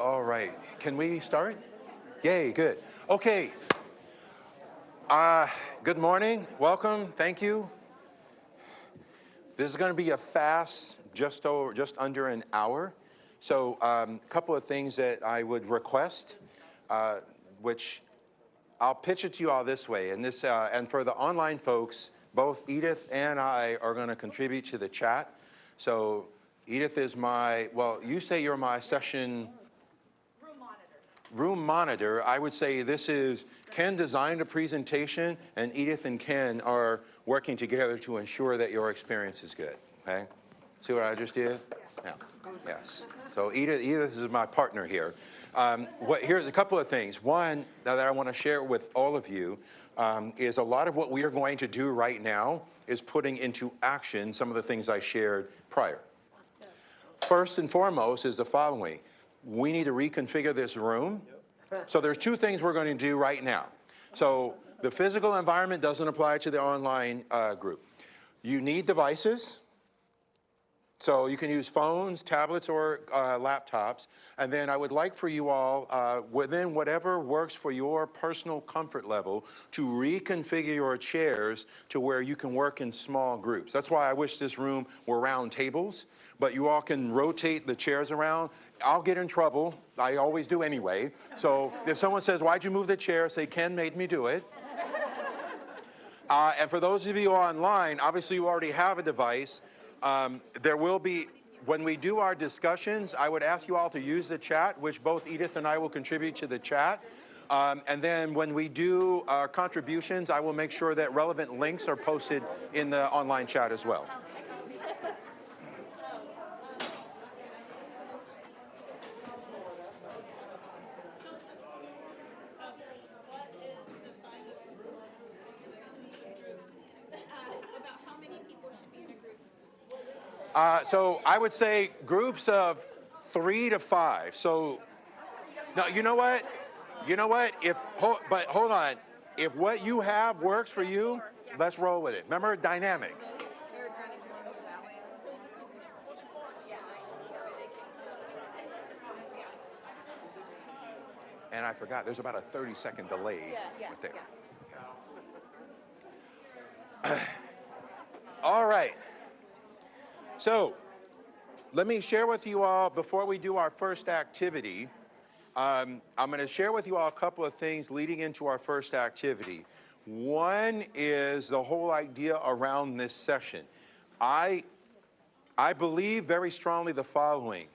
All right. Can we start? Yay, good. Okay. Good morning. Welcome. Thank you. This is going to be a fast, just under an hour. So a couple of things that I would request, which I'll pitch it to you all this way. And for the online folks, both Edith and I are going to contribute to the chat. So Edith is you say you're my session room monitor. I would say this is Ken designed a presentation, and Edith and Ken are working together to ensure that your experience is good. Okay? See what I just did? Yeah. Yes. So Edith is my partner here. Here's a couple of things. One that I want to share with all of you is a lot of what we are going to do right now is putting into action some of the things I shared prior. First and foremost is the following. We need to reconfigure this room. So there's two things we're going to do right now. So the physical environment doesn't apply to the online group. You need devices. So you can use phones, tablets, or laptops. And then I would like for you all, within whatever works for your personal comfort level, to reconfigure your chairs to where you can work in small groups. That's why I wish this room were round tables, but you all can rotate the chairs around. I'll get in trouble. I always do anyway. So if someone says, why'd you move the chair? Say, Ken made me do it. And for those of you online, obviously you already have a device. There will be, when we do our discussions, I would ask you all to use the chat, which both Edith and I will contribute to the chat. And then when we do our contributions, I will make sure that relevant links are posted in the online chat as well. So I would say groups of 3 to 5. So, no, you know what? But hold on. If what you have works for you, let's roll with it. Remember, dynamic. And I forgot, there's about a 30-second delay right there. Yeah. All right. So let me share with you all, before we do our first activity, I'm going to share with you all a couple of things leading into our first activity. One is the whole idea around this session. I believe very strongly the following.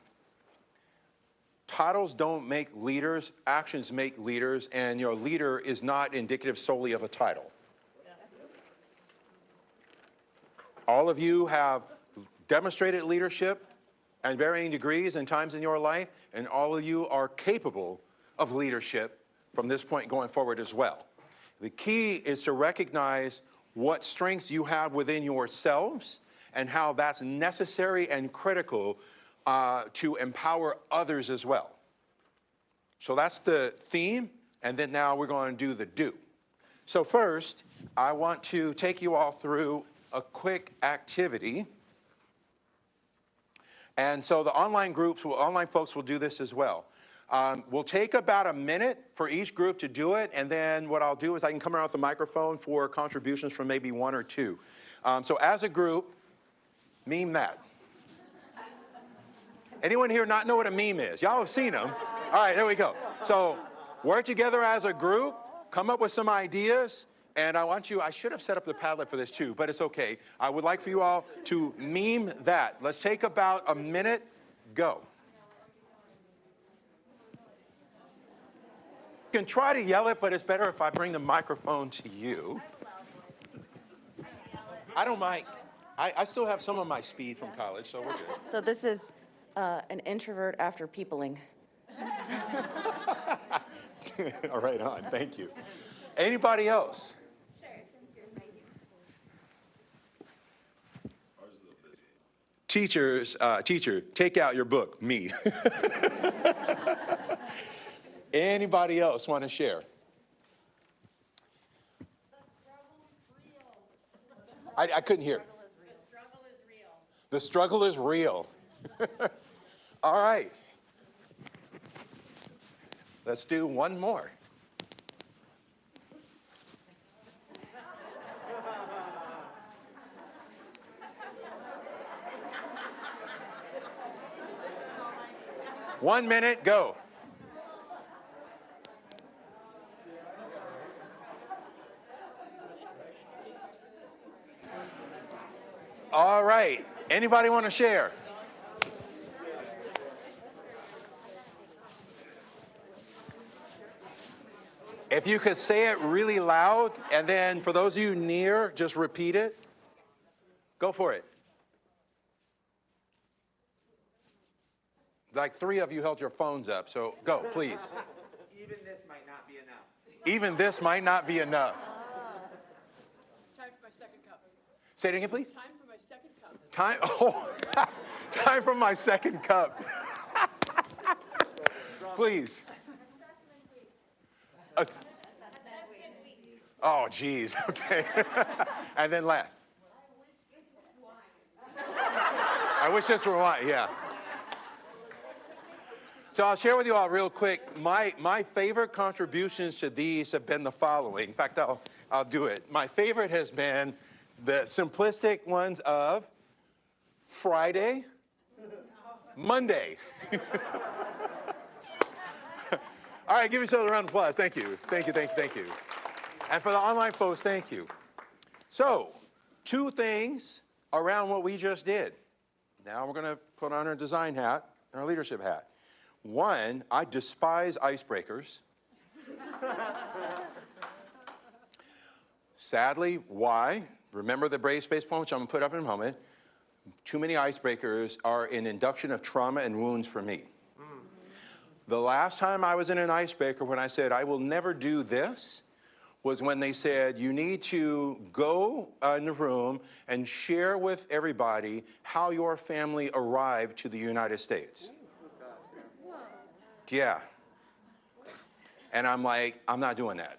Titles don't make leaders, actions make leaders, and your leader is not indicative solely of a title. All of you have demonstrated leadership at varying degrees and times in your life, and all of you are capable of leadership from this point going forward as well. The key is to recognize what strengths you have within yourselves and how that's necessary and critical to empower others as well. So that's the theme, and then now we're going to do the do. So first, I want to take you all through a quick activity. And so the online folks will do this as well. We'll take about a minute for each group to do it, and then what I'll do is I can come around with the microphone for contributions from maybe one or two. So as a group, meme that. Anyone here not know what a meme is? Y'all have seen them. All right, here we go. So work together as a group, come up with some ideas, and I should have set up the Padlet for this too, but it's okay. I would like for you all to meme that. Let's take about a minute, go. You can try to yell it, but it's better if I bring the microphone to you. I don't mind. I still have some of my speed from college, so we're good. So this is an introvert after peopling. All right, on. Thank you. Anybody else? Sure, since you're writing. Teacher, take out your book, me. Anybody else want to share? I couldn't hear. The struggle is real. All right. Let's do one more. One minute, go. All right. Anybody want to share? If you could say it really loud, and then for those of you near, just repeat it. Go for it. Like 3 of you held your phones up, so go, please. Even this might not be enough. Even this might not be enough. Time for my second cup. Say it again, please. Time for my second cup. Time, oh, time for my second cup. Please. Oh, geez, okay. And then last. I wish this were wine, yeah. So I'll share with you all real quick. My favorite contributions to these have been the following. In fact, I'll do it. My favorite has been the simplistic ones of Friday, Monday. All right, give yourselves a round of applause. Thank you. Thank you, thank you, thank you. And for the online folks, thank you. So, 2 things around what we just did. Now we're going to put on our design hat and our leadership hat. 1, I despise icebreakers. Sadly, why? Remember the brave space poem, which I'm going to put up in a moment. Too many icebreakers are an induction of trauma and wounds for me. The last time I was in an icebreaker when I said, I will never do this, was when they said, you need to go in the room and share with everybody how your family arrived to the United States. Yeah. And I'm like, I'm not doing that.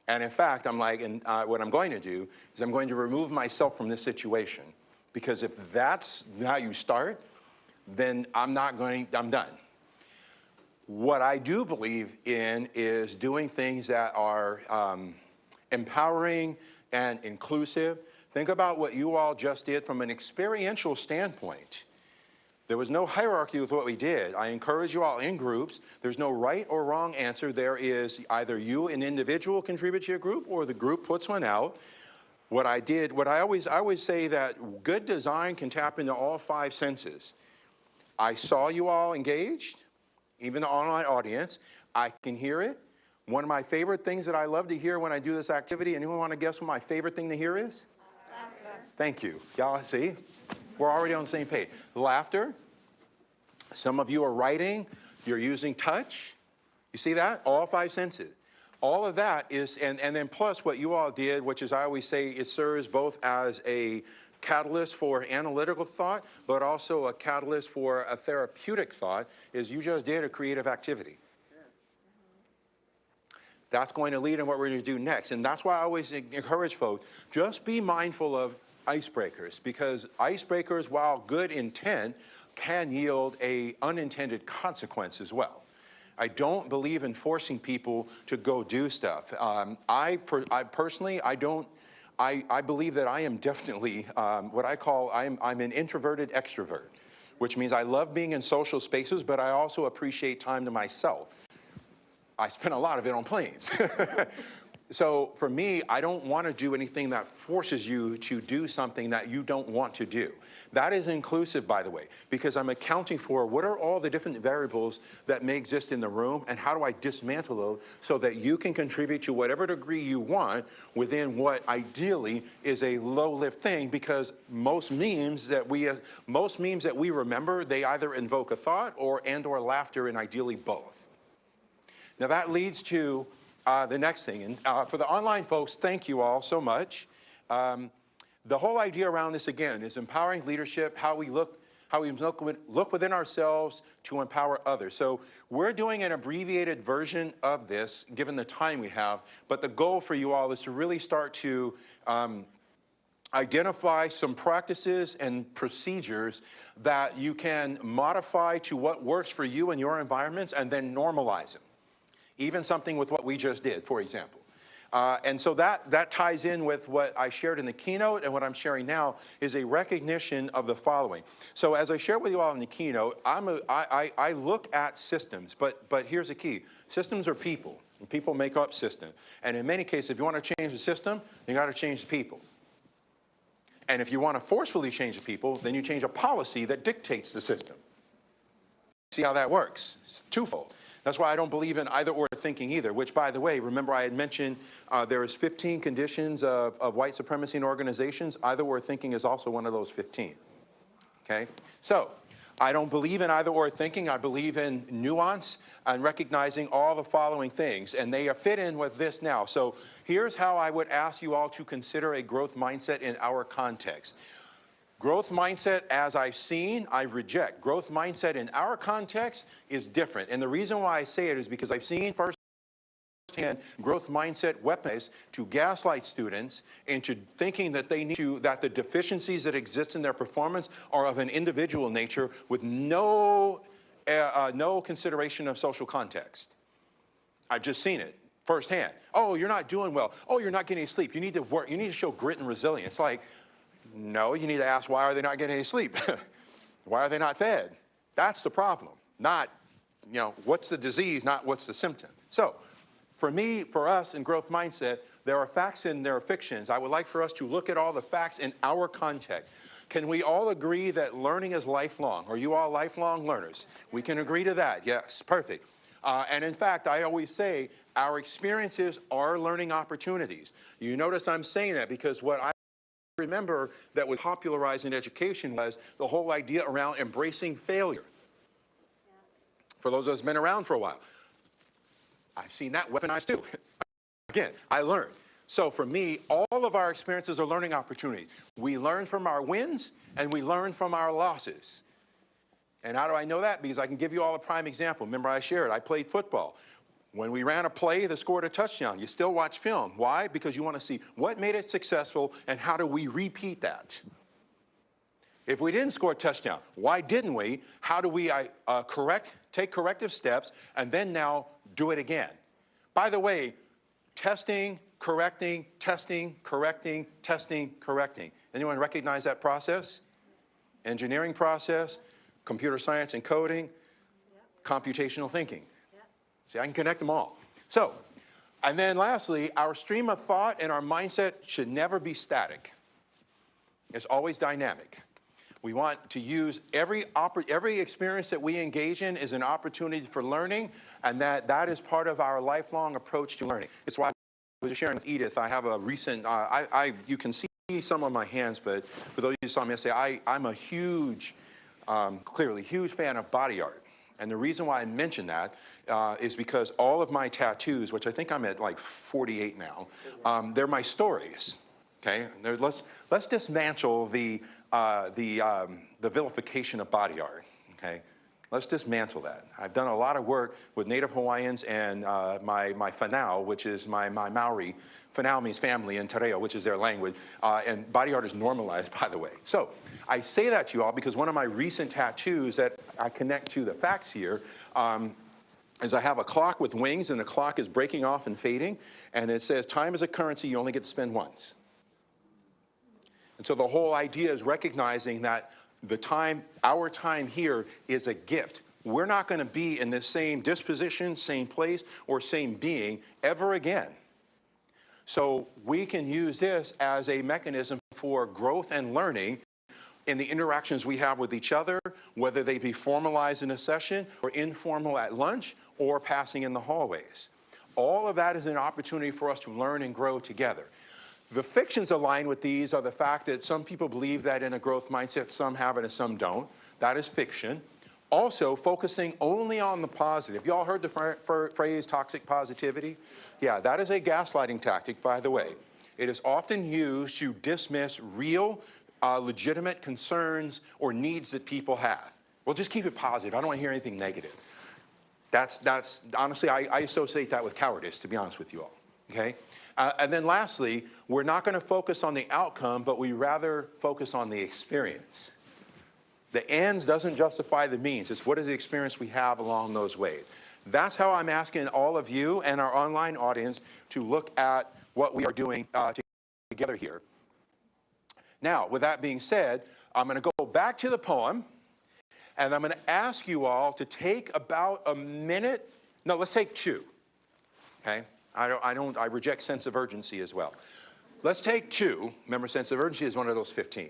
And in fact, I'm like, what I'm going to do is I'm going to remove myself from this situation. Because if that's how you start, then I'm done. What I do believe in is doing things that are empowering and inclusive. Think about what you all just did from an experiential standpoint. There was no hierarchy with what we did. I encourage you all in groups. There's no right or wrong answer. There is either you, an individual, contribute to your group, or the group puts one out. What I always say that good design can tap into all 5 senses. I saw you all engaged, even the online audience. I can hear it. One of my favorite things that I love to hear when I do this activity, anyone want to guess what my favorite thing to hear is? Laughter. Thank you. Y'all see? We're already on the same page. Laughter. Some of you are writing. You're using touch. You see that? All 5 senses. All of that is, and then plus what you all did, which is I always say it serves both as a catalyst for analytical thought, but also a catalyst for a therapeutic thought, is you just did a creative activity. That's going to lead in what we're going to do next. And that's why I always encourage folks, just be mindful of icebreakers, because icebreakers, while good intent, can yield a unintended consequence as well. I don't believe in forcing people to go do stuff. I personally believe that I am definitely what I call, I'm an introverted extrovert, which means I love being in social spaces, but I also appreciate time to myself. I spend a lot of it on planes. So for me, I don't want to do anything that forces you to do something that you don't want to do. That is inclusive, by the way, because I'm accounting for what are all the different variables that may exist in the room, and how do I dismantle those so that you can contribute to whatever degree you want within what ideally is a low-lift thing, because most memes that we remember, they either invoke a thought or laughter, and ideally both. Now that leads to the next thing, and for the online folks, thank you all so much. The whole idea around this, again, is empowering leadership, how we look within ourselves to empower others. So we're doing an abbreviated version of this, given the time we have, but the goal for you all is to really start to identify some practices and procedures that you can modify to what works for you and your environments and then normalize them. Even something with what we just did, for example. And so that ties in with what I shared in the keynote, and what I'm sharing now is a recognition of the following. So as I shared with you all in the keynote, I look at systems, but here's the key. Systems are people, and people make up systems. And in many cases, if you want to change the system, you got to change the people. And if you want to forcefully change the people, then you change a policy that dictates the system. See how that works? It's twofold. That's why I don't believe in either or thinking either, which, by the way, remember I had mentioned there is 15 conditions of white supremacy in organizations. Either or thinking is also one of those 15. Okay? So I don't believe in either or thinking. I believe in nuance and recognizing all the following things, and they fit in with this now. So here's how I would ask you all to consider a growth mindset in our context. Growth mindset, as I've seen, I reject. Growth mindset in our context is different. And the reason why I say it is because I've seen firsthand growth mindset weaponized to gaslight students into thinking that that the deficiencies that exist in their performance are of an individual nature with no consideration of social context. I've just seen it firsthand. Oh, you're not doing well. Oh, you're not getting any sleep. You need to work. You need to show grit and resilience. Like, no, you need to ask, why are they not getting any sleep? Why are they not fed? That's the problem. Not, what's the disease, not what's the symptom. So for me, for us in growth mindset, there are facts and there are fictions. I would like for us to look at all the facts in our context. Can we all agree that learning is lifelong? Are you all lifelong learners? We can agree to that. Yes, perfect. And in fact, I always say our experiences are learning opportunities. You notice I'm saying that because what I remember that was popularized in education was the whole idea around embracing failure. For those of us who've been around for a while, I've seen that weaponized too. Again, I learned. So for me, all of our experiences are learning opportunities. We learn from our wins and we learn from our losses. And how do I know that? Because I can give you all a prime example. Remember I shared, I played football. When we ran a play that scored a touchdown, you still watch film. Why? Because you want to see what made it successful and how do we repeat that. If we didn't score a touchdown, why didn't we? How do we take corrective steps and then now do it again? By the way, testing, correcting, testing, correcting, testing, correcting. Anyone recognize that process? Engineering process, computer science and coding, computational thinking. See, I can connect them all. So, and then lastly, our stream of thought and our mindset should never be static. It's always dynamic. We want to use every experience that we engage in is an opportunity for learning, and that is part of our lifelong approach to learning. It's why I was just sharing with Edith, I have a recent, you can see some of my hands, but for those of you who saw me yesterday, I'm a huge, clearly huge fan of body art. And the reason why I mention that is because all of my tattoos, which I think I'm at like 48 now, they're my stories. Okay, let's dismantle the vilification of body art. Okay, let's dismantle that. I've done a lot of work with Native Hawaiians and my whanau, which is my Maori. Whanau means family in Te Reo, which is their language, and body art is normalized, by the way. So I say that to you all because one of my recent tattoos that I connect to the facts here is I have a clock with wings, and the clock is breaking off and fading, and it says, time is a currency you only get to spend once. And so the whole idea is recognizing that our time here is a gift. We're not going to be in the same disposition, same place, or same being ever again. So we can use this as a mechanism for growth and learning in the interactions we have with each other, whether they be formalized in a session or informal at lunch or passing in the hallways. All of that is an opportunity for us to learn and grow together. The fictions aligned with these are the fact that some people believe that in a growth mindset, some have it and some don't. That is fiction. Also, focusing only on the positive. You all heard the phrase toxic positivity? Yeah, that is a gaslighting tactic, by the way. It is often used to dismiss real, legitimate concerns or needs that people have. Well, just keep it positive. I don't want to hear anything negative. That's honestly, I associate that with cowardice, to be honest with you all, okay? And then lastly, we're not going to focus on the outcome, but we rather focus on the experience. The ends doesn't justify the means. It's what is the experience we have along those ways. That's how I'm asking all of you and our online audience to look at what we are doing together here. Now, with that being said, I'm going to go back to the poem, and I'm going to ask you all to take about a minute. No, let's take 2. Okay? I reject sense of urgency as well. Let's take 2. Remember, sense of urgency is one of those 15.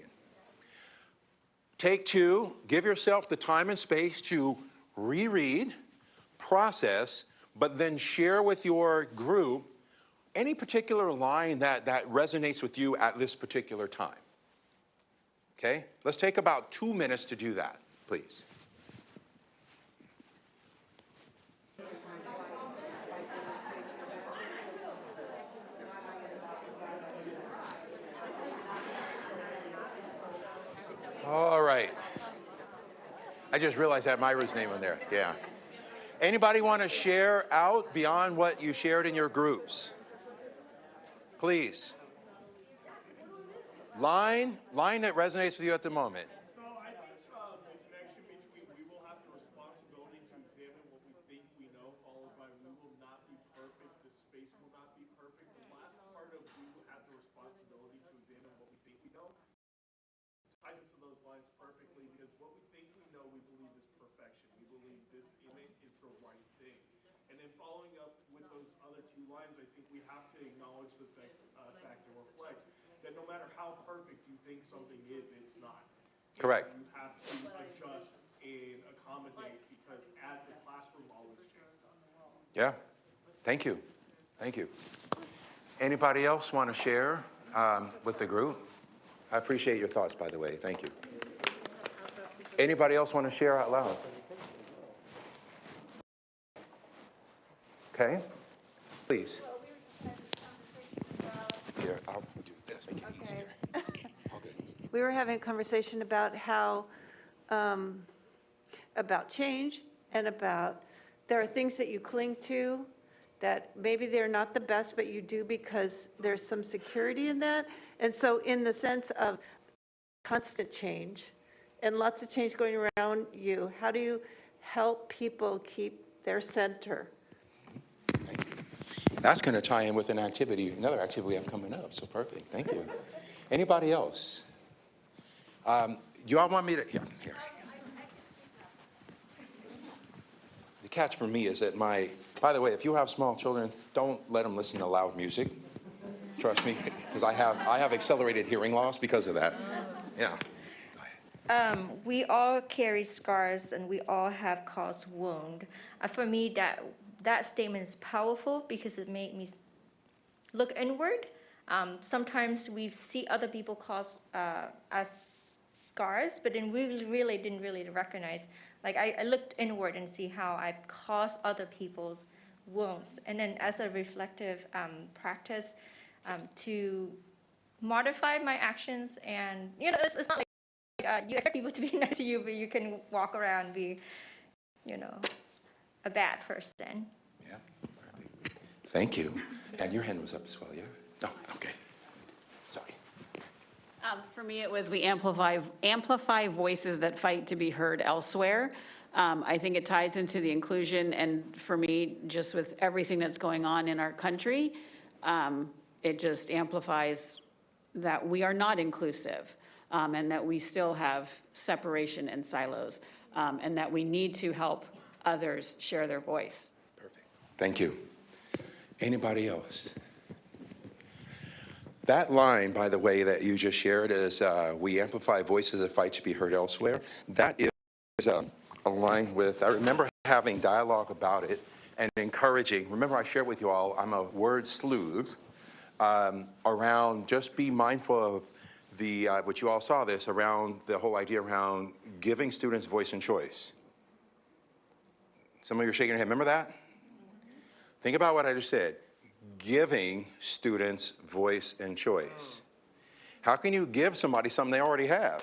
Take 2. Give yourself the time and space to reread, process, but then share with your group any particular line that resonates with you at this particular time. Okay? Let's take about 2 minutes to do that, please. All right. I just realized that Myra's name on there. Yeah. Anybody want to share out beyond what you shared in your groups? Please. Line that resonates with you at the moment. So I think the connection between we will have the responsibility to examine what we think we know, followed by we will not be perfect, the space will not be perfect. The last part of we will have the responsibility to examine what we think we know ties into those lines perfectly, because what we think we know, we believe is perfection. We believe this image is the right thing. And then following up with those other 2 lines, I think we have to acknowledge the fact and reflect that no matter how perfect you think something is, it's not. Correct. You have to adjust and accommodate, because as the classroom always changes. Yeah. Thank you. Thank you. Anybody else want to share with the group? I appreciate your thoughts, by the way. Thank you. Anybody else want to share out loud? Okay. Please. Here, I'll do this. Make it easier. All good. We were having a conversation about how, about change, and about there are things that you cling to that maybe they're not the best, but you do because there's some security in that. And so in the sense of constant change and lots of change going around you, how do you help people keep their center? Thank you. That's going to tie in with another activity we have coming up. So perfect. Thank you. Anybody else? You all want me to? Yeah, here. The catch for me is that by the way, if you have small children, don't let them listen to loud music. Trust me, because I have accelerated hearing loss because of that. Yeah. We all carry scars and we all have caused wound. For me, that statement is powerful because it made me look inward. Sometimes we see other people cause as scars, but then we really didn't recognize. Like I looked inward and see how I caused other people's wounds, and then as a reflective practice to modify my actions. And it's not like you expect people to be nice to you, but you can walk around and be, a bad person. Yeah. Thank you. And your hand was up as well, yeah? Oh, okay. Sorry. For me, it was we amplify voices that fight to be heard elsewhere. I think it ties into the inclusion, and for me, just with everything that's going on in our country, it just amplifies that we are not inclusive, and that we still have separation and silos, and that we need to help others share their voice. Perfect. Thank you. Anybody else? That line, by the way, that you just shared is, we amplify voices that fight to be heard elsewhere. That is aligned with, I remember having dialogue about it and encouraging. Remember I shared with you all, I'm a word sleuth, around just be mindful of the, what you all saw this, around the whole idea around giving students voice and choice. Some of you are shaking your head. Remember that? Think about what I just said. Giving students voice and choice. How can you give somebody something they already have?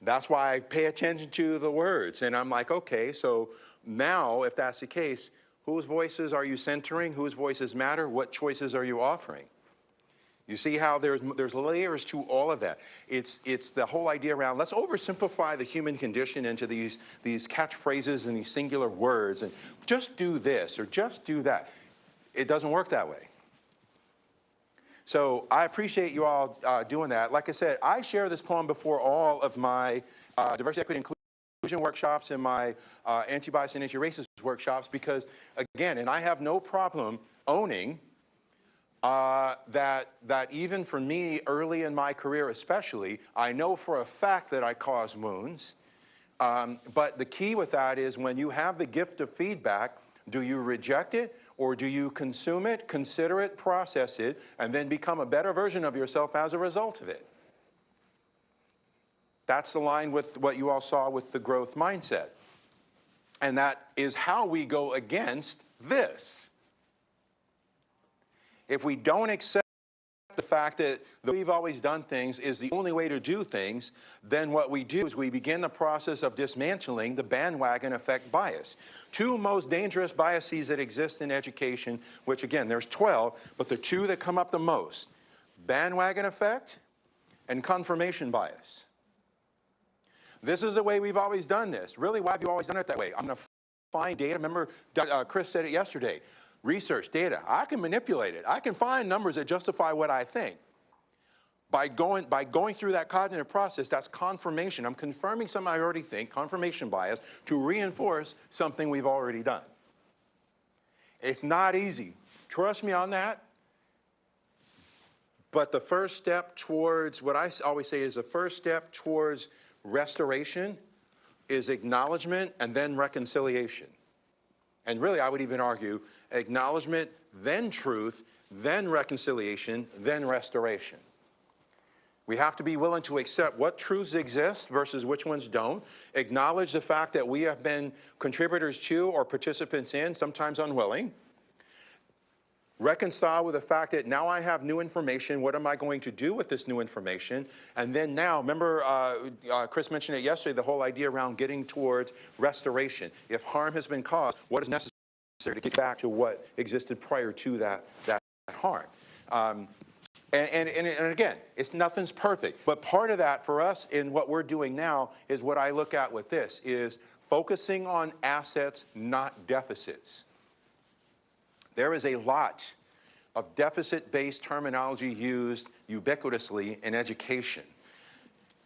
That's why I pay attention to the words. And I'm like, okay, so now if that's the case, Whose voices are you centering? Whose voices matter? What choices are you offering? You see how there's layers to all of that. It's the whole idea around, let's oversimplify the human condition into these catchphrases and these singular words, and just do this or just do that. It doesn't work that way. So I appreciate you all doing that. Like I said, I share this poem before all of my diversity, equity, inclusion workshops and my anti-bias and anti-racist workshops because, again, and I have no problem owning that even for me, early in my career especially, I know for a fact that I cause wounds. But the key with that is when you have the gift of feedback, do you reject it or do you consume it, consider it, process it, and then become a better version of yourself as a result of it? That's aligned with what you all saw with the growth mindset. And that is how we go against this. If we don't accept the fact that the way we've always done things is the only way to do things, then what we do is we begin the process of dismantling the bandwagon effect bias. Two most dangerous biases that exist in education, which again, there's 12, but the two that come up the most, bandwagon effect and confirmation bias. This is the way we've always done this. Really, why have you always done it that way? I'm going to find data. Remember, Chris said it yesterday. Research, data, I can manipulate it. I can find numbers that justify what I think. By going through that cognitive process, that's confirmation. I'm confirming something I already think, confirmation bias, to reinforce something we've already done. It's not easy. Trust me on that. But the first step towards, what I always say is the first step towards restoration is acknowledgement and then reconciliation. And really, I would even argue acknowledgement, then truth, then reconciliation, then restoration. We have to be willing to accept what truths exist versus which ones don't, acknowledge the fact that we have been contributors to or participants in, sometimes unwilling, reconcile with the fact that now I have new information, what am I going to do with this new information? And then now, remember Chris mentioned it yesterday, the whole idea around getting towards restoration. If harm has been caused, what is necessary to get back to what existed prior to that harm? And again, nothing's perfect, but part of that for us in what we're doing now is what I look at with this, is focusing on assets, not deficits. There is a lot of deficit-based terminology used ubiquitously in education.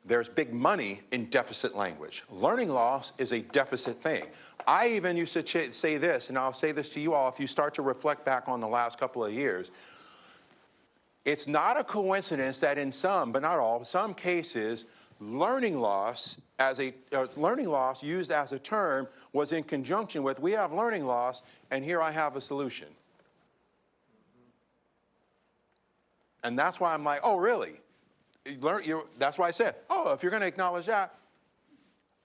There's big money in deficit language. Learning loss is a deficit thing. I even used to say this, and I'll say this to you all, if you start to reflect back on the last couple of years, it's not a coincidence that in some, but not all, some cases, learning loss used as a term was in conjunction with, we have learning loss, and here I have a solution. And that's why I'm like, oh, really? That's why I said, oh, if you're going to acknowledge that,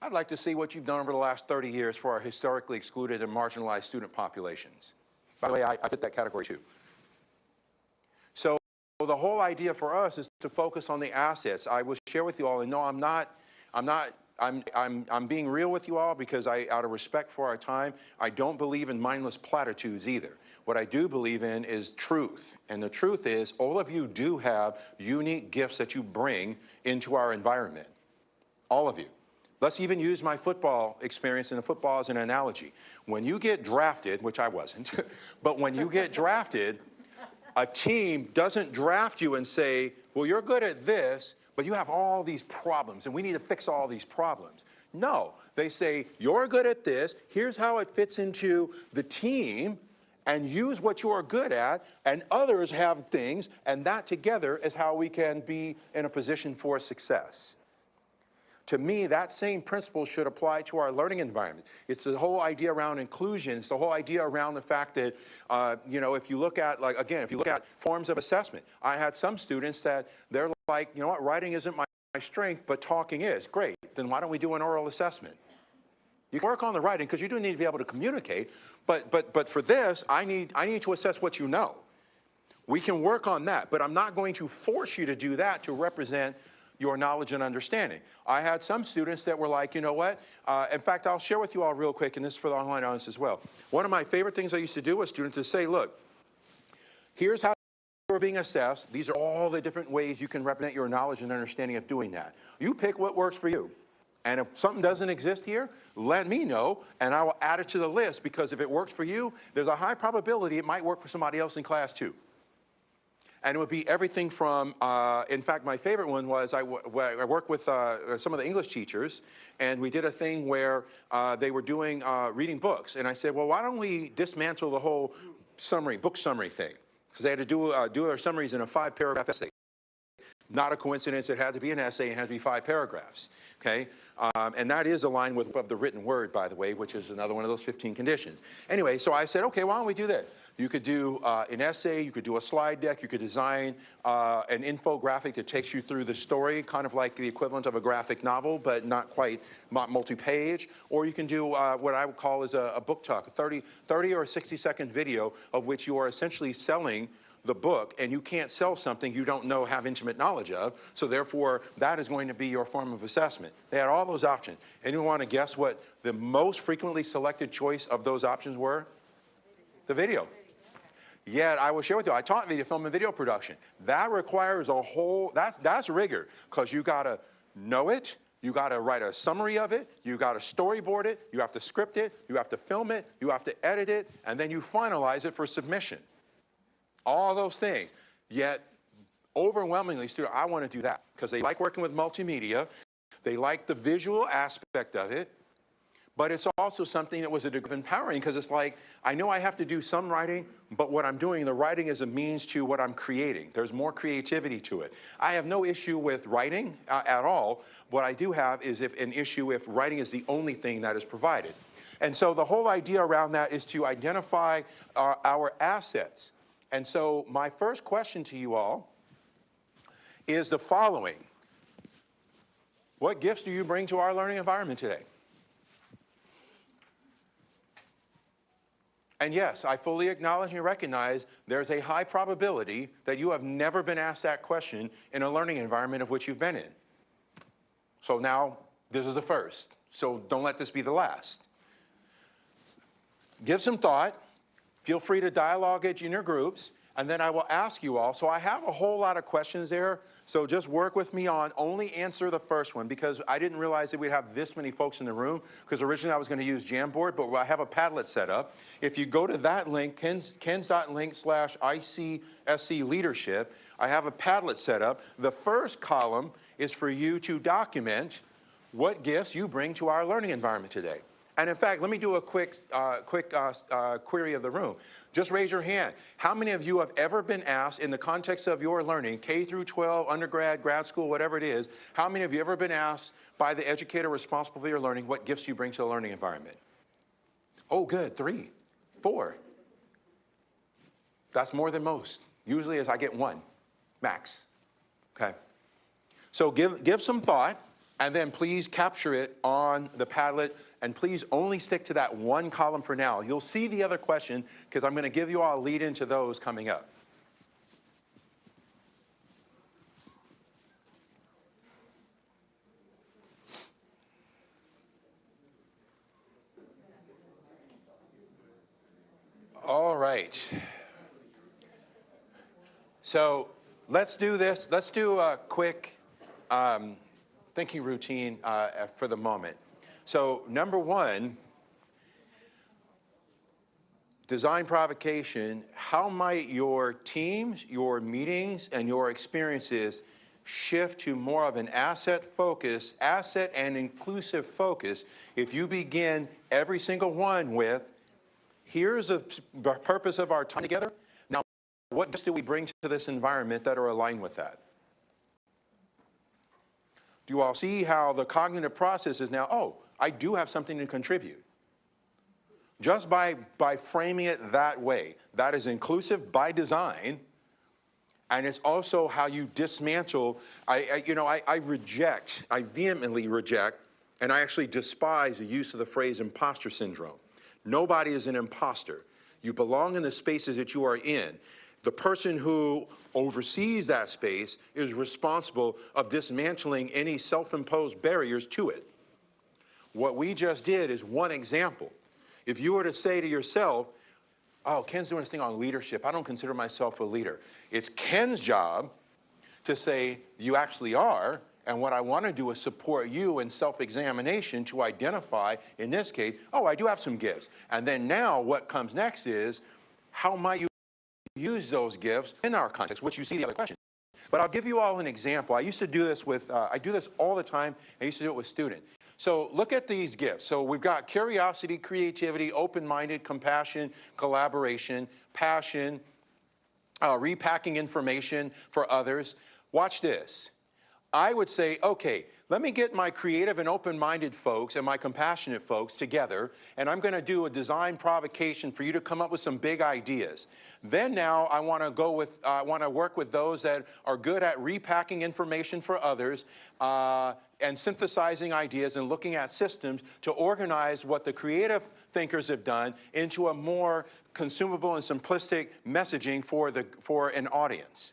I'd like to see what you've done over the last 30 years for our historically excluded and marginalized student populations. By the way, I fit that category too. So the whole idea for us is to focus on the assets. I will share with you all, and no, I'm being real with you all because out of respect for our time, I don't believe in mindless platitudes either. What I do believe in is truth. And the truth is, all of you do have unique gifts that you bring into our environment. All of you. Let's even use my football experience in football as an analogy. When you get drafted, which I wasn't, but when you get drafted, a team doesn't draft you and say, well, you're good at this, but you have all these problems, and we need to fix all these problems. No, they say, you're good at this, here's how it fits into the team, and use what you are good at, and others have things, and that together is how we can be in a position for success. To me, that same principle should apply to our learning environment. It's the whole idea around inclusion. It's the whole idea around the fact that, if you look at, if you look at forms of assessment, I had some students that they're like, you know what, writing isn't my strength, but talking is. Great, then why don't we do an oral assessment? You can work on the writing because you do need to be able to communicate, but for this, I need to assess what you know. We can work on that, but I'm not going to force you to do that to represent your knowledge and understanding. I had some students that were like, you know what? In fact, I'll share with you all real quick, and this is for the online audience as well. One of my favorite things I used to do with students is say, look, here's how you're being assessed. These are all the different ways you can represent your knowledge and understanding of doing that. You pick what works for you. And if something doesn't exist here, let me know, and I will add it to the list, because if it works for you, there's a high probability it might work for somebody else in class too. And it would be everything from, in fact, my favorite one was I worked with some of the English teachers, and we did a thing where they were doing reading books. And I said, well, why don't we dismantle the whole book summary thing? Because they had to do their summaries in a 5-paragraph essay. Not a coincidence, it had to be an essay, it had to be 5 paragraphs, okay? And that is aligned with the written word, by the way, which is another one of those 15 conditions. Anyway, so I said, okay, why don't we do that? You could do an essay, you could do a slide deck, you could design an infographic that takes you through the story, kind of like the equivalent of a graphic novel, but not quite multi-page. Or you can do what I would call is a book talk, a 30 or 60-second video of which you are essentially selling the book, and you can't sell something you don't have intimate knowledge of, so therefore that is going to be your form of assessment. They had all those options. Anyone want to guess what the most frequently selected choice of those options were? The video. Yet I will share with you, I taught video film and video production. That requires a whole, that's rigor, because you gotta know it, you gotta write a summary of it, you gotta storyboard it, you have to script it, you have to film it, you have to edit it, and then you finalize it for submission. All those things. Yet, overwhelmingly, students, I want to do that because they like working with multimedia. They like the visual aspect of it. But it's also something that was a degree of empowering, because it's like, I know I have to do some writing, but what I'm doing, the writing is a means to what I'm creating. There's more creativity to it. I have no issue with writing at all. What I do have is an issue if writing is the only thing that is provided. And so the whole idea around that is to identify our assets. And so my first question to you all is the following. What gifts do you bring to our learning environment today? And yes, I fully acknowledge and recognize there's a high probability that you have never been asked that question in a learning environment of which you've been in. So now, this is the first. So don't let this be the last. Give some thought. Feel free to dialogue it in your groups, and then I will ask you all. So I have a whole lot of questions there, so just work with me on only answer the first one, because I didn't realize that we'd have this many folks in the room, because originally I was going to use Jamboard, but I have a Padlet set up. If you go to that link, kens.link/ICSC leadership, I have a Padlet set up. The first column is for you to document what gifts you bring to our learning environment today. And in fact, let me do a quick query of the room. Just raise your hand. How many of you have ever been asked in the context of your learning, K through 12, undergrad, grad school, whatever it is, how many of you ever been asked by the educator responsible for your learning what gifts you bring to the learning environment? Oh, good, 3, 4. That's more than most. Usually I get 1, max, okay? So give some thought, and then please capture it on the Padlet. And please only stick to that one column for now. You'll see the other question, because I'm going to give you all a lead into those coming up. All right. So let's do this. Let's do a quick thinking routine for the moment. So number 1, design provocation. How might your teams, your meetings, and your experiences shift to more of an asset and inclusive focus if you begin every single one with, here's the purpose of our time together. Now, what do we bring to this environment that are aligned with that? Do you all see how the cognitive process is now, oh, I do have something to contribute? Just by framing it that way, that is inclusive by design, and it's also how you dismantle. I vehemently reject, and I actually despise the use of the phrase imposter syndrome. Nobody is an imposter. You belong in the spaces that you are in. the person who oversees that space is responsible of dismantling any self-imposed barriers to it. What we just did is one example. If you were to say to yourself, oh, Ken's doing this thing on leadership, I don't consider myself a leader. It's Ken's job to say, you actually are, and what I want to do is support you in self-examination to identify, in this case, oh, I do have some gifts. And then now what comes next is, how might you use those gifts in our context, which you see the other question. But I'll give you all an example. I used to do this with, I do this all the time. I used to do it with students. So look at these gifts. So we've got curiosity, creativity, open-minded, compassion, collaboration, passion, repacking information for others. Watch this. I would say, okay, let me get my creative and open-minded folks and my compassionate folks together, and I'm going to do a design provocation for you to come up with some big ideas. Then now I want to work with those that are good at repacking information for others and synthesizing ideas and looking at systems to organize what the creative thinkers have done into a more consumable and simplistic messaging for an audience.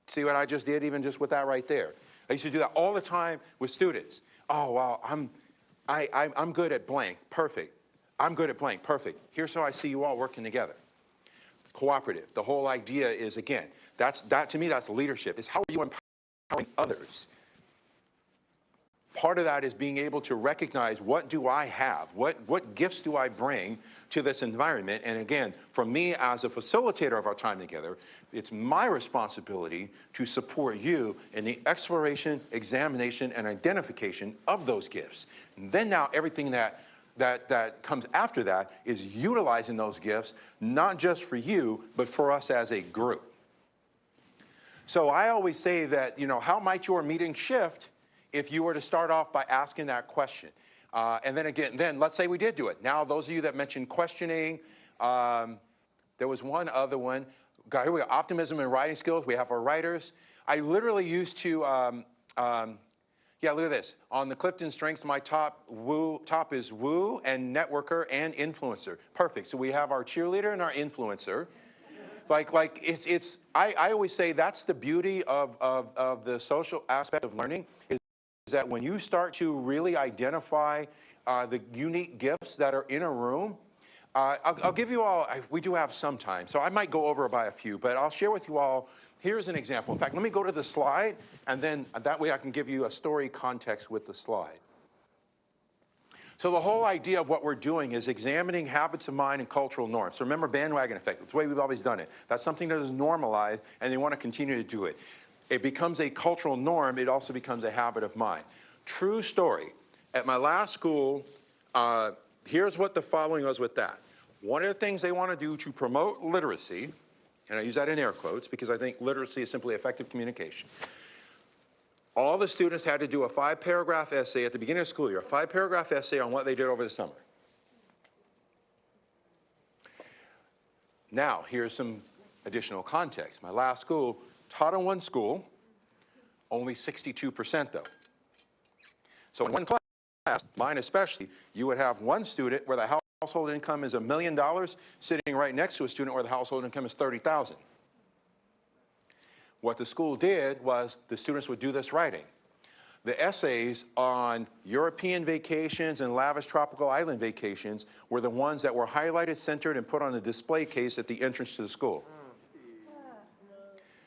See what I just did, even just with that right there? I used to do that all the time with students. Oh, wow, I'm good at blank. Perfect. I'm good at blank. Perfect. Here's how I see you all working together. Cooperative. The whole idea is, again, that to me, that's leadership. It's how are you empowering others? Part of that is being able to recognize, what do I have? What gifts do I bring to this environment? And again, for me as a facilitator of our time together, it's my responsibility to support you in the exploration, examination, and identification of those gifts. And then now everything that comes after that is utilizing those gifts, not just for you, but for us as a group. So I always say that, how might your meeting shift if you were to start off by asking that question? And then let's say we did do it. Now, those of you that mentioned questioning, there was one other one. Here we go, optimism and writing skills. We have our writers. I literally used to, yeah, look at this. On the Clifton strengths, my top is woo and networker and influencer. Perfect. So we have our cheerleader and our influencer. I always say that's the beauty of the social aspect of learning, is that when you start to really identify the unique gifts that are in a room, I'll give you all, we do have some time, so I might go over by a few, but I'll share with you all, here's an example. In fact, let me go to the slide, and then that way I can give you a story context with the slide. So the whole idea of what we're doing is examining habits of mind and cultural norms. So remember, bandwagon effect. It's the way we've always done it. That's something that is normalized, and they want to continue to do it. It becomes a cultural norm. It also becomes a habit of mind. True story. At my last school, here's what the following was with that. One of the things they want to do to promote literacy, and I use that in air quotes because I think literacy is simply effective communication. All the students had to do a 5-paragraph essay at the beginning of the school year, a 5-paragraph essay on what they did over the summer. Now, here's some additional context. My last school taught in one school, only 62% though. So in one class, mine especially, you would have one student where the household income is $1 million sitting right next to a student where the household income is $30,000. What the school did was the students would do this writing. The essays on European vacations and lavish tropical island vacations were the ones that were highlighted, centered, and put on a display case at the entrance to the school.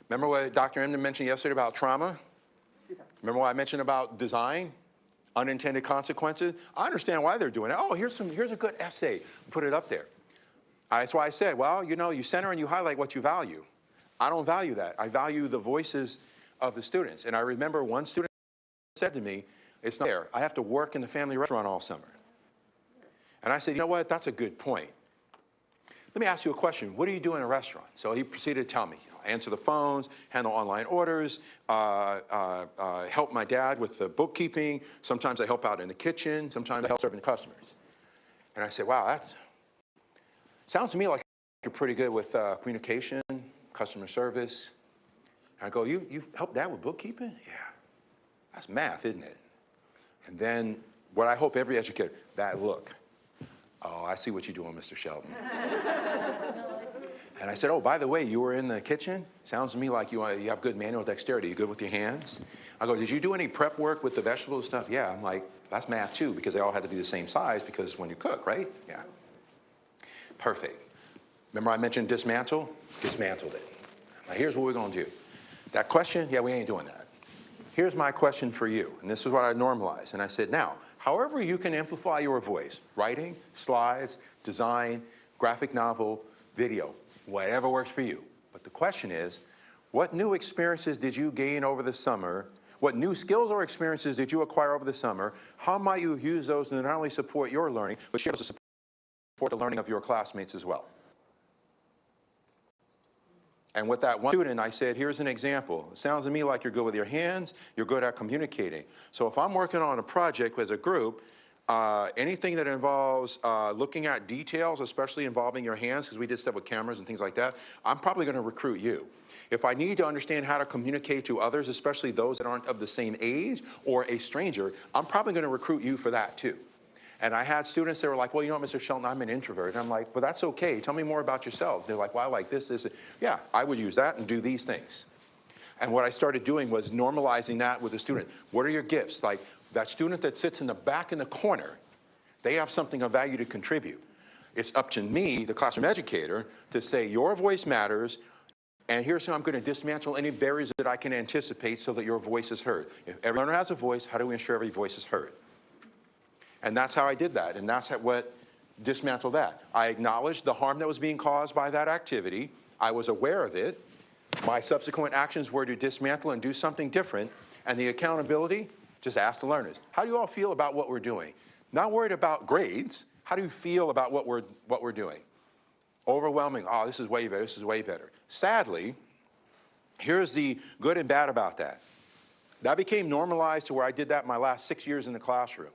Remember what Dr. Emden mentioned yesterday about trauma? Remember what I mentioned about design? Unintended consequences? I understand why they're doing it. Oh, here's a good essay. Put it up there. That's why I said, well, you center and you highlight what you value. I don't value that. I value the voices of the students. And I remember one student said to me, it's not fair. I have to work in the family restaurant all summer. And I said, you know what? That's a good point. Let me ask you a question. What do you do in a restaurant? So he proceeded to tell me. Answer the phones, handle online orders, help my dad with the bookkeeping. Sometimes I help out in the kitchen. Sometimes I help serving customers. And I said, wow, that sounds to me like you're pretty good with communication, customer service. And I go, you help dad with bookkeeping? Yeah. That's math, isn't it? And then what I hope every educator, that look. Oh, I see what you're doing, Mr. Shelton. And I said, oh, by the way, you were in the kitchen? Sounds to me like you have good manual dexterity. You good with your hands? I go, did you do any prep work with the vegetables and stuff? Yeah. I'm like, that's math too, because they all had to be the same size because when you cook, right? Yeah. Perfect. Remember I mentioned dismantle? Dismantled it. Now here's what we're going to do. That question, yeah, we ain't doing that. Here's my question for you, and this is what I normalized. And I said, now, however you can amplify your voice, writing, slides, design, graphic novel, video, whatever works for you. But the question is, what new experiences did you gain over the summer? What new skills or experiences did you acquire over the summer? How might you use those to not only support your learning, but share those to support the learning of your classmates as well? And with that one student, I said, here's an example. It sounds to me like you're good with your hands, you're good at communicating. So if I'm working on a project as a group, anything that involves looking at details, especially involving your hands, because we did stuff with cameras and things like that, I'm probably going to recruit you. If I need to understand how to communicate to others, especially those that aren't of the same age or a stranger, I'm probably going to recruit you for that too. And I had students that were like, well, you know what, Mr. Shelton, I'm an introvert. And I'm like, well, that's okay. Tell me more about yourself. They're like, well, I like this, this. Yeah, I would use that and do these things. And what I started doing was normalizing that with the student. What are your gifts? Like that student that sits in the back in the corner, they have something of value to contribute. It's up to me, the classroom educator, to say your voice matters, and here's how I'm going to dismantle any barriers that I can anticipate so that your voice is heard. If every learner has a voice, how do we ensure every voice is heard? And that's how I did that, and that's what dismantled that. I acknowledged the harm that was being caused by that activity. I was aware of it. My subsequent actions were to dismantle and do something different. And the accountability, just ask the learners. How do you all feel about what we're doing? Not worried about grades. How do you feel about what we're doing? Overwhelming, oh, this is way better, this is way better. Sadly, here's the good and bad about that. That became normalized to where I did that my last 6 years in the classroom.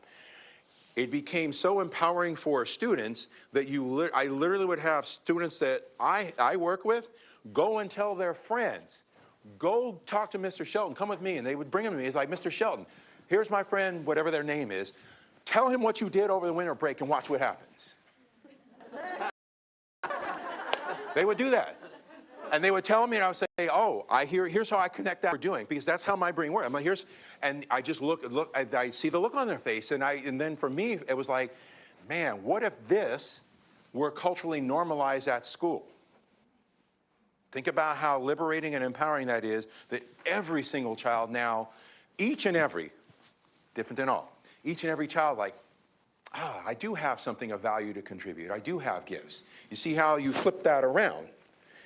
It became so empowering for students that I literally would have students that I work with go and tell their friends, go talk to Mr. Shelton, come with me. And they would bring him to me. It's like, Mr. Shelton, here's my friend, whatever their name is. Tell him what you did over the winter break and watch what happens. They would do that. And they would tell me, and I would say, oh, here's how I connect that we're doing, because that's how my brain works. I'm like, and I just look, I see the look on their face, and then for me, it was like, man, what if this were culturally normalized at school? Think about how liberating and empowering that is, that every single child now, each and every, different than all, each and every child like, I do have something of value to contribute. I do have gifts. You see how you flip that around?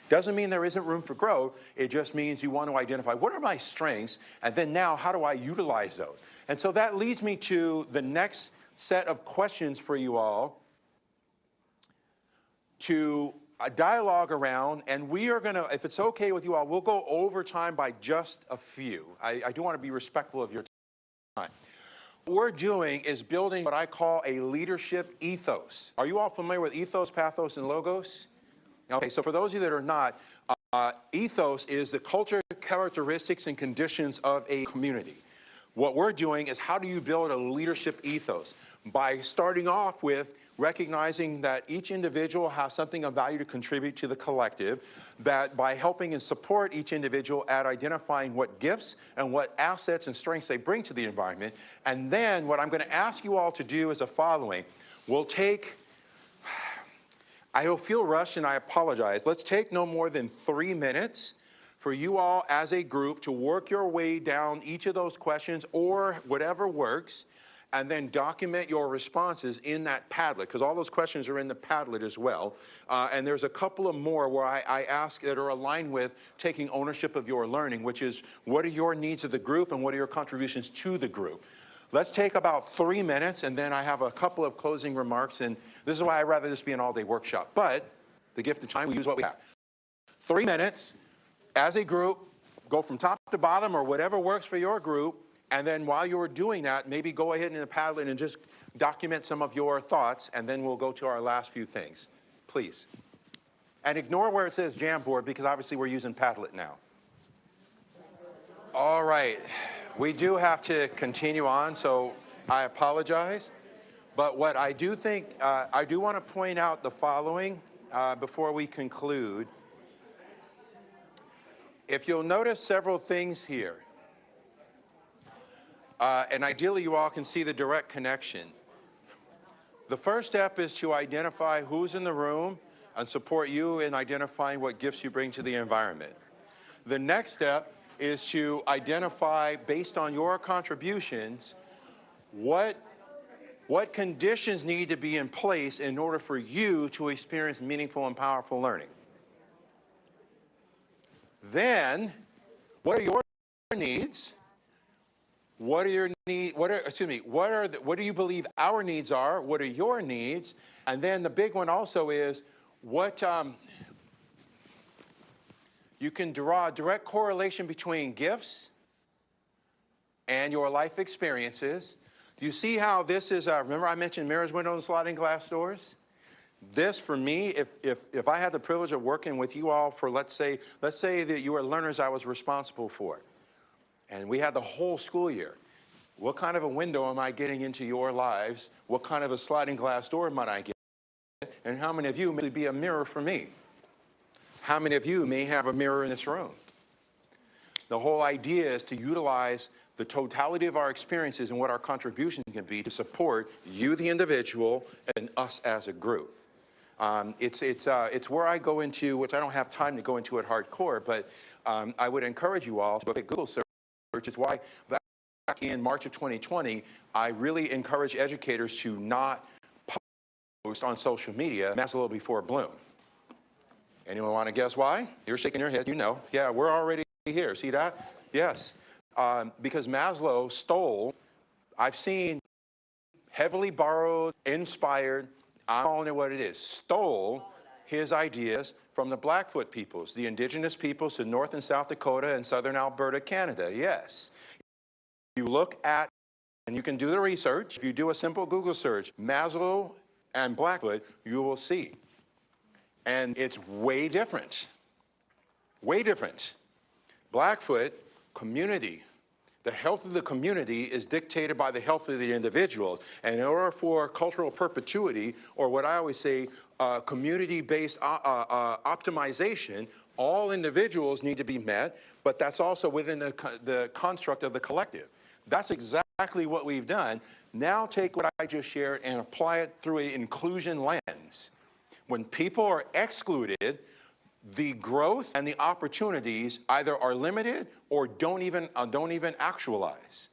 Doesn't mean there isn't room for growth. It just means you want to identify what are my strengths, and then now how do I utilize those? And so that leads me to the next set of questions for you all to a dialogue around, and we are going to, if it's okay with you all, we'll go over time by just a few. I do want to be respectful of your time. What we're doing is building what I call a leadership ethos. Are you all familiar with ethos, pathos, and logos? Okay, so for those of you that are not, ethos is the culture, characteristics, and conditions of a community. What we're doing is how do you build a leadership ethos? By starting off with recognizing that each individual has something of value to contribute to the collective, that by helping and support each individual at identifying what gifts and what assets and strengths they bring to the environment. And then what I'm going to ask you all to do is the following. We'll take, I will feel rushed and I apologize. Let's take no more than 3 minutes for you all as a group to work your way down each of those questions or whatever works, and then document your responses in that Padlet, because all those questions are in the Padlet as well. And there's a couple of more where I ask that are aligned with taking ownership of your learning, which is what are your needs of the group and what are your contributions to the group. Let's take about 3 minutes, and then I have a couple of closing remarks, and this is why I'd rather this be an all-day workshop. But the gift of time, we use what we have. 3 minutes, as a group, go from top to bottom or whatever works for your group, and then while you're doing that, maybe go ahead in the Padlet and just document some of your thoughts, and then we'll go to our last few things, please. And ignore where it says Jamboard, because obviously we're using Padlet now. All right, we do have to continue on, so I apologize. But what I do think, I do want to point out the following before we conclude. If you'll notice several things here, and ideally you all can see the direct connection. The first step is to identify who's in the room and support you in identifying what gifts you bring to the environment. The next step is to identify, based on your contributions, what conditions need to be in place in order for you to experience meaningful and powerful learning. Then, what are your needs? What are your needs? What do you believe our needs are? What are your needs? And then the big one also is what you can draw a direct correlation between gifts and your life experiences. Do you see how this is, remember I mentioned mirrors, windows, and sliding glass doors? This, for me, if I had the privilege of working with you all for, let's say that you were learners I was responsible for, and we had the whole school year, what kind of a window am I getting into your lives? What kind of a sliding glass door might I get? And how many of you may be a mirror for me? How many of you may have a mirror in this room? The whole idea is to utilize the totality of our experiences and what our contributions can be to support you, the individual, and us as a group. It's where I go into, which I don't have time to go into it hardcore, but I would encourage you all to look at Google search. It's why back in March of 2020, I really encourage educators to not post on social media Maslow before Bloom. Anyone want to guess why? You're shaking your head, you know. Yeah, we're already here. See that? Yes. Because Maslow stole, I've seen heavily borrowed, inspired, I'm calling it what it is, stole his ideas from the Blackfoot peoples, the indigenous peoples to North and South Dakota and Southern Alberta, Canada, yes. You look at, and you can do the research, if you do a simple Google search, Maslow and Blackfoot, you will see. And it's way different. Way different. Blackfoot, community. The health of the community is dictated by the health of the individuals. And in order for cultural perpetuity, or what I always say, community-based optimization, all individuals need to be met, but that's also within the construct of the collective. That's exactly what we've done. Now take what I just shared and apply it through an inclusion lens. When people are excluded, the growth and the opportunities either are limited or don't even actualize.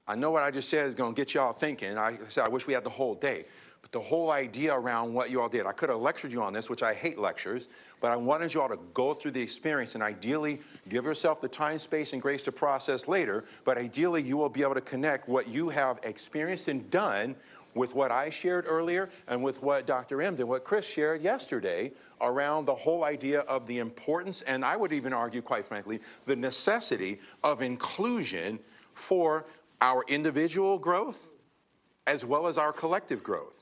I know what I just said is going to get you all thinking. I said I wish we had the whole day. But the whole idea around what you all did, I could have lectured you on this, which I hate lectures, but I wanted you all to go through the experience and ideally give yourself the time, space, and grace to process later, but ideally you will be able to connect what you have experienced and done with what I shared earlier and with what Dr. M did, what Chris shared yesterday around the whole idea of the importance, and I would even argue, quite frankly, the necessity of inclusion for our individual growth as well as our collective growth.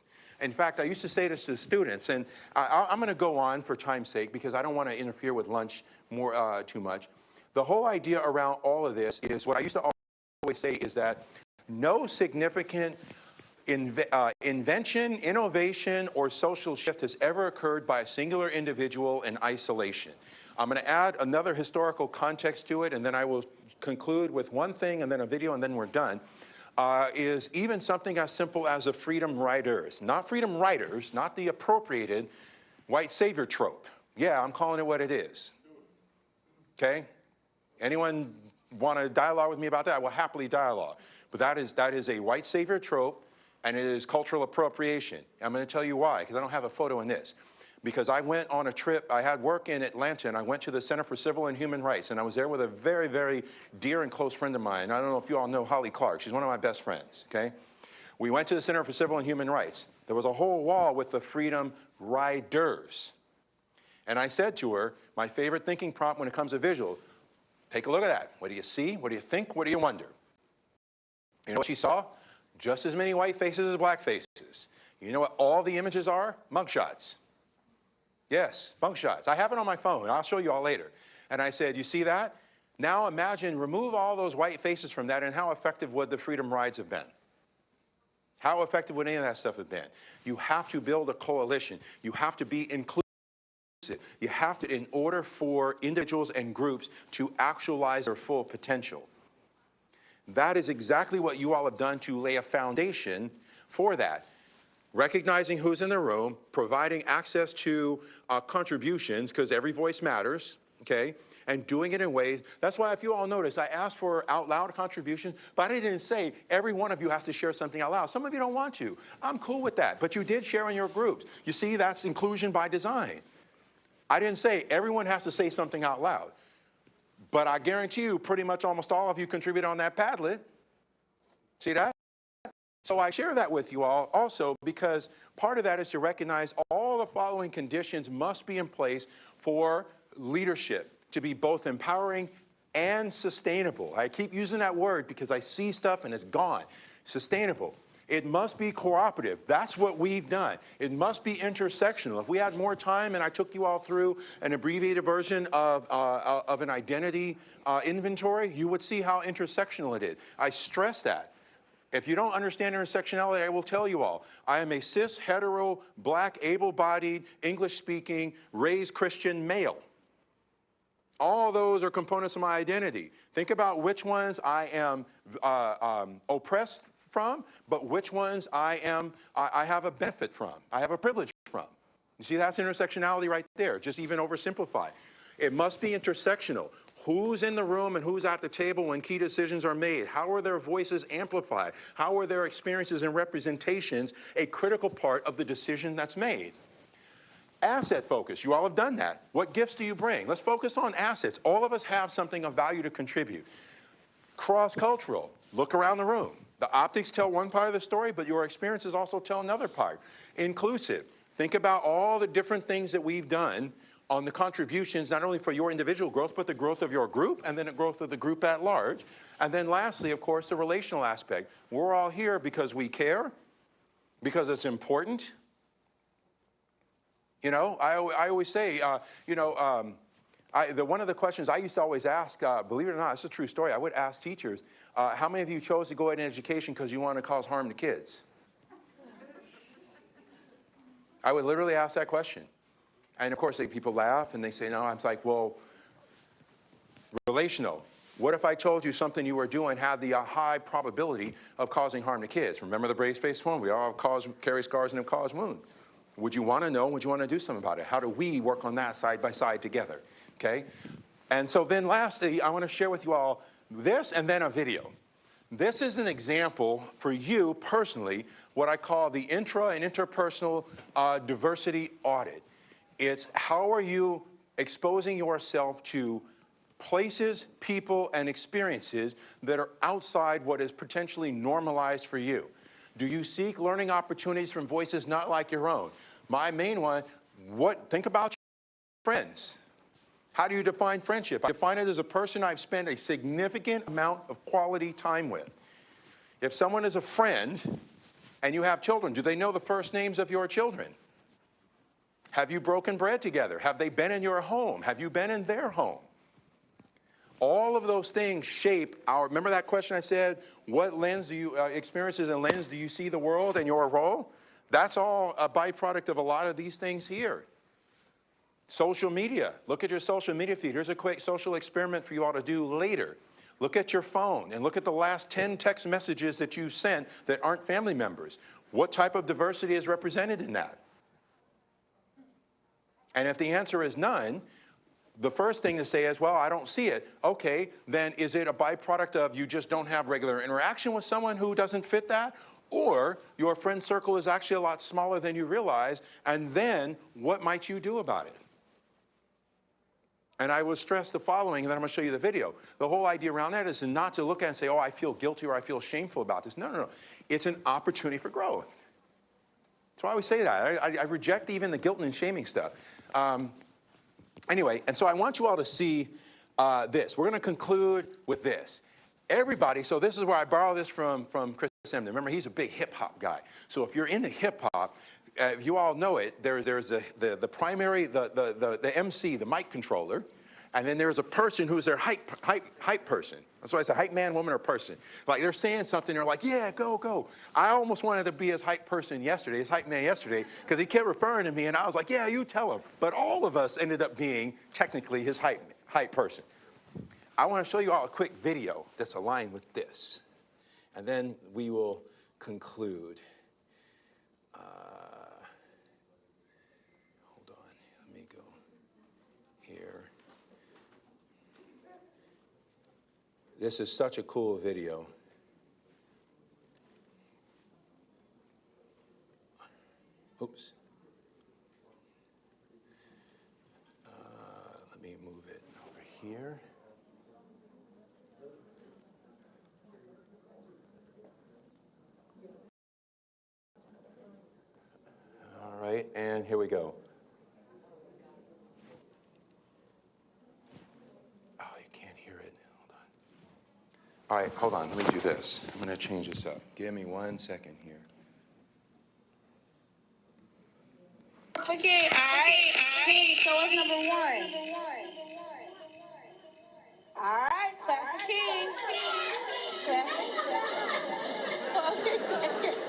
In fact, I used to say this to students, and I'm going to go on for time's sake because I don't want to interfere with lunch more too much. The whole idea around all of this is what I used to always say is that no significant invention, innovation, or social shift has ever occurred by a singular individual in isolation. I'm going to add another historical context to it, and then I will conclude with one thing and then a video, and then we're done. Is even something as simple as a freedom riders. Not freedom riders, not the appropriated white savior trope. Yeah, I'm calling it what it is. Okay? Anyone want to dialogue with me about that? I will happily dialogue. But that is a white savior trope, and it is cultural appropriation. I'm going to tell you why, because I don't have a photo in this. Because I went on a trip, I had work in Atlanta, and I went to the Center for Civil and Human Rights, and I was there with a very, very dear and close friend of mine. I don't know if you all know Holly Clark. She's one of my best friends, okay? We went to the Center for Civil and Human Rights. There was a whole wall with the freedom riders. And I said to her, my favorite thinking prompt when it comes to visual, take a look at that. What do you see? What do you think? What do you wonder? You know what she saw? Just as many white faces as black faces. You know what all the images are? Mugshots. Yes, mugshots. I have it on my phone. I'll show you all later. And I said, you see that? Now imagine, remove all those white faces from that, and how effective would the freedom rides have been? How effective would any of that stuff have been? You have to build a coalition. You have to be inclusive You have to, in order for individuals and groups to actualize their full potential. That is exactly what you all have done to lay a foundation for that. Recognizing who's in the room, providing access to contributions, because every voice matters, okay? And doing it in ways, that's why if you all notice, I asked for out loud contributions, but I didn't say every one of you has to share something out loud. Some of you don't want to. I'm cool with that, but you did share in your groups. You see, that's inclusion by design. I didn't say everyone has to say something out loud, but I guarantee you pretty much almost all of you contribute on that Padlet. See that? So I share that with you all also because part of that is to recognize all the following conditions must be in place for leadership to be both empowering and sustainable. I keep using that word because I see stuff and it's gone. Sustainable. It must be cooperative. That's what we've done. It must be intersectional. If we had more time and I took you all through an abbreviated version of an identity inventory, you would see how intersectional it is. I stress that. If you don't understand intersectionality, I will tell you all. I am a cis, hetero, black, able-bodied, English-speaking, raised Christian male. All those are components of my identity. Think about which ones I am oppressed from, but which ones I have a benefit from. I have a privilege from. You see, that's intersectionality right there, just even oversimplified. It must be intersectional. Who's in the room and who's at the table when key decisions are made? How are their voices amplified? How are their experiences and representations a critical part of the decision that's made? Asset focus, you all have done that. What gifts do you bring? Let's focus on assets. All of us have something of value to contribute. Cross-cultural, look around the room. The optics tell one part of the story, but your experiences also tell another part. Inclusive, think about all the different things that we've done on the contributions, not only for your individual growth, but the growth of your group, and then the growth of the group at large. And then lastly, of course, the relational aspect. We're all here because we care, because it's important. You know, I always say, one of the questions I used to always ask, believe it or not, it's a true story, I would ask teachers, how many of you chose to go into education because you want to cause harm to kids? I would literally ask that question. And of course, people laugh and they say, no, I'm like, well, relational. What if I told you something you were doing had the high probability of causing harm to kids? Remember the brace-based wound? We all carry scars and have caused wounds. Would you want to know? Would you want to do something about it? How do we work on that side by side together? Okay? And so then lastly, I want to share with you all this and then a video. This is an example for you personally, what I call the intra and interpersonal diversity audit. It's how are you exposing yourself to places, people, and experiences that are outside what is potentially normalized for you. Do you seek learning opportunities from voices not like your own? My main one, think about your friends. How do you define friendship? I define it as a person I've spent a significant amount of quality time with. If someone is a friend and you have children, do they know the first names of your children? Have you broken bread together? Have they been in your home? Have you been in their home? All of those things shape remember that question I said, what lens do you, experiences and lens do you see the world and your role? That's all a byproduct of a lot of these things here. Social media, look at your social media feed. Here's a quick social experiment for you all to do later. Look at your phone and look at the last 10 text messages that you sent that aren't family members. What type of diversity is represented in that? And if the answer is none, the first thing to say is, well, I don't see it. Okay, then is it a byproduct of you just don't have regular interaction with someone who doesn't fit that? Or your friend circle is actually a lot smaller than you realize, and then what might you do about it? And I will stress the following, and then I'm going to show you the video. The whole idea around that is not to look at it and say, oh, I feel guilty or I feel shameful about this. No, no, no. It's an opportunity for growth. That's why I always say that. I reject even the guilt and shaming stuff. Anyway, and so I want you all to see this. We're going to conclude with this. Everybody, so this is where I borrow this from Chris Emden. Remember, he's a big hip-hop guy. So if you're into hip-hop, if you all know it, there's the primary, the MC, the mic controller, and then there's a person who's their hype person, That's why I said hype man, woman, or person. Like they're saying something, they're like, yeah, go, go. I almost wanted to be his hype person yesterday, his hype man yesterday, because he kept referring to me, and I was like, yeah, you tell him. But all of us ended up being technically his hype person. I want to show you all a quick video that's aligned with this, and then we will conclude. Hold on, let me go here. This is such a cool video. Oops. Let me move it over here. All right, and here we go. Oh, you can't hear it. Hold on. All right, hold on. Let me do this. I'm going to change this up. Give me 1 second here. Okay, King, show us number one. All right, clap for King.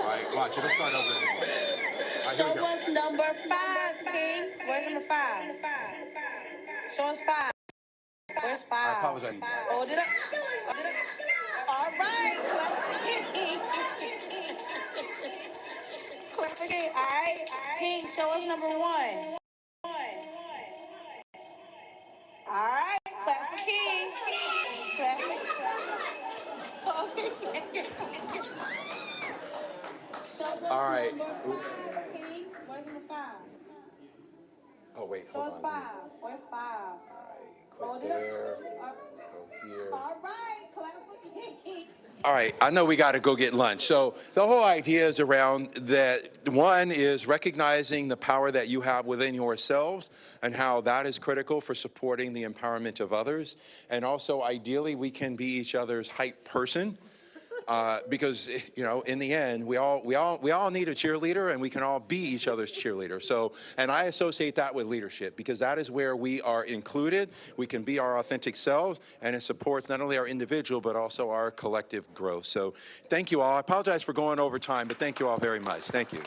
All right, watch. It'll start over again. All right, here we Show go. us number 5, King. Where's number 5? Show us 5. Where's 5? I apologize. Hold it up. Hold it up. All right, clap for King. Clap for King. All right, King, show us number 1. All right, clap for King. Clap for All right. King. Where's number 5? Oh, wait, Show hold us on. 5. Where's 5? All right, Hold click it up. there. Go here. All right, clap for King. All right, I know we got to go get lunch. So the whole idea is around that. One is recognizing the power that you have within yourselves and how that is critical for supporting the empowerment of others. And also, ideally, we can be each other's hype person. Because in the end, we all need a cheerleader, and we can all be each other's cheerleader. So, and I associate that with leadership because that is where we are included. We can be our authentic selves, and it supports not only our individual but also our collective growth. So, thank you all. I apologize for going over time, but thank you all very much. Thank you.